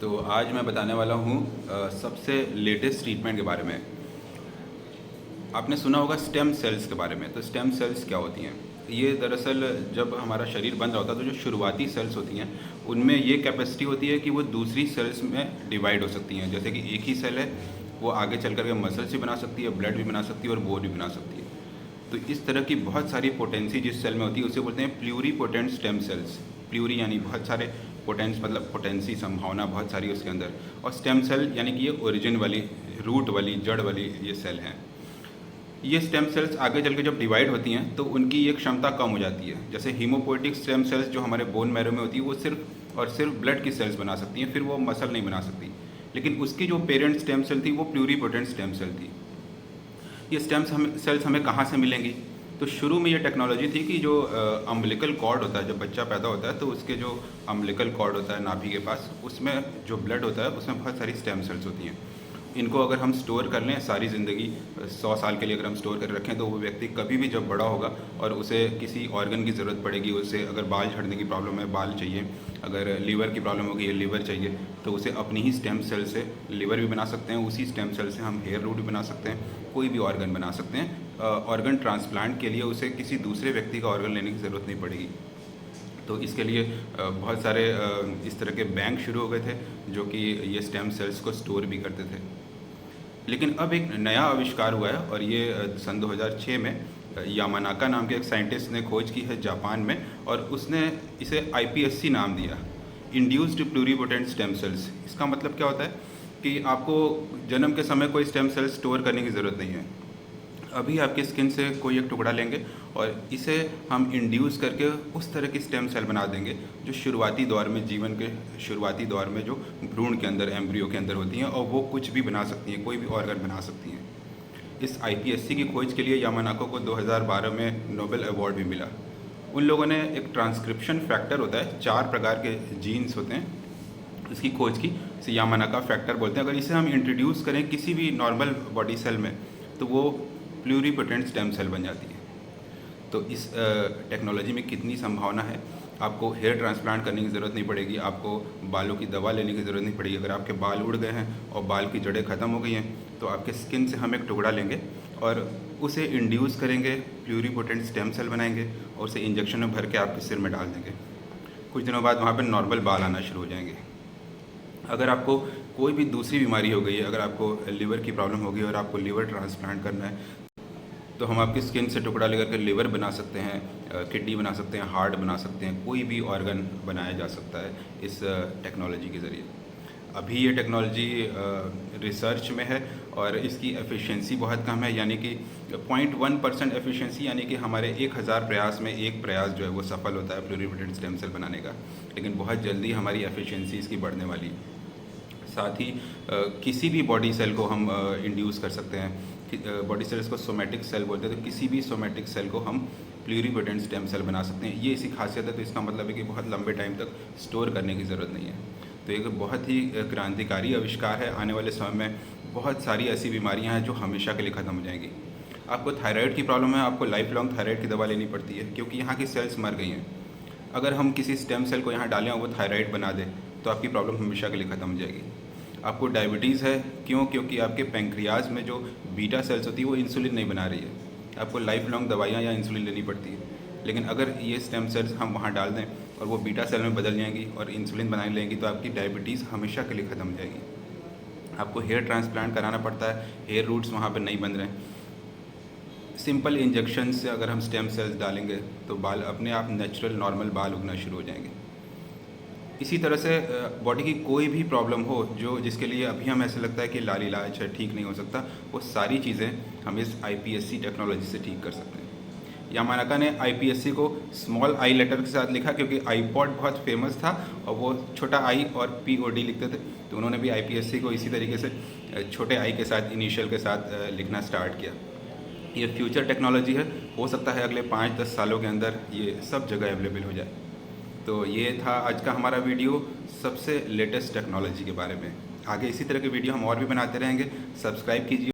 तो आज मैं बताने वाला हूँ सबसे लेटेस्ट ट्रीटमेंट के बारे में। आपने सुना होगा स्टेम सेल्स के बारे में। तो स्टेम सेल्स क्या होती हैं? ये दरअसल जब हमारा शरीर बन रहा होता है तो जो शुरुआती सेल्स होती हैं उनमें ये कैपेसिटी होती है कि वो दूसरी सेल्स में डिवाइड हो सकती हैं। जैसे कि एक ही सेल है, वो आगे चल कर के मसल्स भी बना सकती है, ब्लड भी बना सकती है और बोन भी बना सकती है। तो इस तरह की बहुत सारी पोटेंसी जिस सेल में होती है उसे बोलते हैं प्लूरीपोटेंट स्टेम सेल्स। प्लूरी यानी बहुत सारे, पोटेंस मतलब पोटेंसी, संभावना बहुत सारी उसके अंदर, और स्टेम सेल यानी कि ये ओरिजिन वाली, रूट वाली, जड़ वाली ये सेल हैं। ये स्टेम सेल्स आगे चल के जब डिवाइड होती हैं तो उनकी ये क्षमता कम हो जाती है। जैसे हीमोपोएटिक स्टेम सेल्स जो हमारे बोन मैरो में होती है वो सिर्फ और सिर्फ ब्लड की सेल्स बना सकती हैं, फिर वो मसल नहीं बना सकती। लेकिन उसकी जो पेरेंट स्टेम सेल थी वो प्लूरीपोटेंट स्टेम सेल थी। ये स्टेम सेल्स हमें कहाँ से मिलेंगी? तो शुरू में ये टेक्नोलॉजी थी कि जो अम्बिलिकल कॉर्ड होता है, जब बच्चा पैदा होता है तो उसके जो अम्बिलिकल कॉर्ड होता है नाभि के पास, उसमें जो ब्लड होता है उसमें बहुत सारी स्टेम सेल्स होती हैं। इनको अगर हम स्टोर कर लें सारी ज़िंदगी, 100 साल के लिए अगर हम स्टोर कर रखें, तो वो व्यक्ति कभी भी जब बड़ा होगा और उसे किसी ऑर्गन की ज़रूरत पड़ेगी, उसे अगर बाल झड़ने की प्रॉब्लम है बाल चाहिए, अगर लीवर की प्रॉब्लम होगी लीवर चाहिए, तो उसे अपनी ही स्टेम सेल से लीवर भी बना सकते हैं। उसी स्टेम सेल से हम हेयर रूट भी बना सकते हैं, कोई भी ऑर्गन बना सकते हैं। ऑर्गन ट्रांसप्लांट के लिए उसे किसी दूसरे व्यक्ति का ऑर्गन लेने की ज़रूरत नहीं पड़ेगी। तो इसके लिए बहुत सारे इस तरह के बैंक शुरू हो गए थे जो कि ये स्टेम सेल्स को स्टोर भी करते थे। लेकिन अब एक नया आविष्कार हुआ है, और ये सन 2006 में यामानाका नाम के एक साइंटिस्ट ने खोज की है जापान में, और उसने इसे iPSC नाम दिया, इंड्यूस्ड प्लूरीपोटेंट स्टेम सेल्स। इसका मतलब क्या होता है कि आपको जन्म के समय कोई स्टेम सेल स्टोर करने की ज़रूरत नहीं है। अभी आपके स्किन से कोई एक टुकड़ा लेंगे और इसे हम इंड्यूस करके उस तरह की स्टेम सेल बना देंगे जो शुरुआती दौर में, जीवन के शुरुआती दौर में जो भ्रूण के अंदर, एम्ब्रियो के अंदर होती हैं, और वो कुछ भी बना सकती हैं, कोई भी ऑर्गन बना सकती हैं। इस iPSC की खोज के लिए यामानाको को 2012 में नोबेल अवार्ड भी मिला। उन लोगों ने एक ट्रांसक्रिप्शन फैक्टर होता है, 4 प्रकार के जीन्स होते हैं, इसकी खोज की, इसे यामानाका फैक्टर बोलते हैं। अगर इसे हम इंट्रोड्यूस करें किसी भी नॉर्मल बॉडी सेल में तो वो प्लूरीपोटेंट स्टेम सेल बन जाती है। तो इस टेक्नोलॉजी में कितनी संभावना है। आपको हेयर ट्रांसप्लांट करने की ज़रूरत नहीं पड़ेगी, आपको बालों की दवा लेने की ज़रूरत नहीं पड़ेगी। अगर आपके बाल उड़ गए हैं और बाल की जड़ें ख़त्म हो गई हैं तो आपके स्किन से हम एक टुकड़ा लेंगे और उसे इंड्यूस करेंगे, प्लूरीपोटेंट स्टेम सेल बनाएंगे और उसे इंजेक्शन में भर के आपके सिर में डाल देंगे। कुछ दिनों बाद वहाँ पर नॉर्मल बाल आना शुरू हो जाएंगे। अगर आपको कोई भी दूसरी बीमारी हो गई है, अगर आपको लीवर की प्रॉब्लम होगी और आपको लीवर ट्रांसप्लांट करना है, तो हम आपकी स्किन से टुकड़ा लेकर के लीवर बना सकते हैं, किडनी बना सकते हैं, हार्ट बना सकते हैं, कोई भी ऑर्गन बनाया जा सकता है इस टेक्नोलॉजी के ज़रिए। अभी ये टेक्नोलॉजी रिसर्च में है और इसकी एफिशिएंसी बहुत कम है, यानी कि 0.1% एफिशिएंसी, यानी कि हमारे 1000 प्रयास में एक प्रयास जो है वो सफल होता है प्लूरीपोटेंट स्टेम सेल बनाने का। लेकिन बहुत जल्दी हमारी एफिशिएंसी इसकी बढ़ने वाली है। साथ ही किसी भी बॉडी सेल को हम इंड्यूस कर सकते हैं। बॉडी सेल्स को सोमेटिक सेल बोलते हैं, तो किसी भी सोमेटिक सेल को हम प्लूरीपोटेंट स्टेम सेल बना सकते हैं। ये इसी खासियत है, तो इसका मतलब है कि बहुत लंबे टाइम तक स्टोर करने की ज़रूरत नहीं है। तो एक बहुत ही क्रांतिकारी आविष्कार है। आने वाले समय में बहुत सारी ऐसी बीमारियां हैं जो हमेशा के लिए ख़त्म हो जाएंगी। आपको थायराइड की प्रॉब्लम है, आपको लाइफ लॉन्ग थायराइड की दवा लेनी पड़ती है क्योंकि यहाँ की सेल्स मर गई हैं। अगर हम किसी स्टेम सेल को यहाँ डालें और वो थायराइड बना दे तो आपकी प्रॉब्लम हमेशा के लिए ख़त्म हो जाएगी। आपको डायबिटीज़ है, क्यों? क्योंकि आपके पैंक्रियाज में जो बीटा सेल्स होती है वो इंसुलिन नहीं बना रही है। आपको लाइफ लॉन्ग दवाइयाँ या इंसुलिन लेनी पड़ती है। लेकिन अगर ये स्टेम सेल्स हम वहाँ डाल दें और वो बीटा सेल में बदल जाएंगी और इंसुलिन बनाने लगेंगी तो आपकी डायबिटीज़ हमेशा के लिए ख़त्म हो जाएगी। आपको हेयर ट्रांसप्लांट कराना पड़ता है, हेयर रूट्स वहाँ पर नहीं बन रहे। सिंपल इंजेक्शन से अगर हम स्टेम सेल्स डालेंगे तो बाल अपने आप नेचुरल नॉर्मल बाल उगना शुरू हो जाएंगे। इसी तरह से बॉडी की कोई भी प्रॉब्लम हो जो जिसके लिए अभी हमें ऐसा लगता है कि लाइलाज है, ठीक नहीं हो सकता, वो सारी चीज़ें हम इस iPSC टेक्नोलॉजी से ठीक कर सकते हैं। यामानाका ने iPSC को स्मॉल आई लेटर के साथ लिखा क्योंकि आईपॉड बहुत फेमस था और वो छोटा आई और POD लिखते थे, तो उन्होंने भी iPSC को इसी तरीके से छोटे आई के साथ, इनिशियल के साथ लिखना स्टार्ट किया। ये फ्यूचर टेक्नोलॉजी है, हो सकता है अगले 5-10 सालों के अंदर ये सब जगह अवेलेबल हो जाए। तो ये था आज का हमारा वीडियो सबसे लेटेस्ट टेक्नोलॉजी के बारे में। आगे इसी तरह के वीडियो हम और भी बनाते रहेंगे। सब्सक्राइब कीजिए।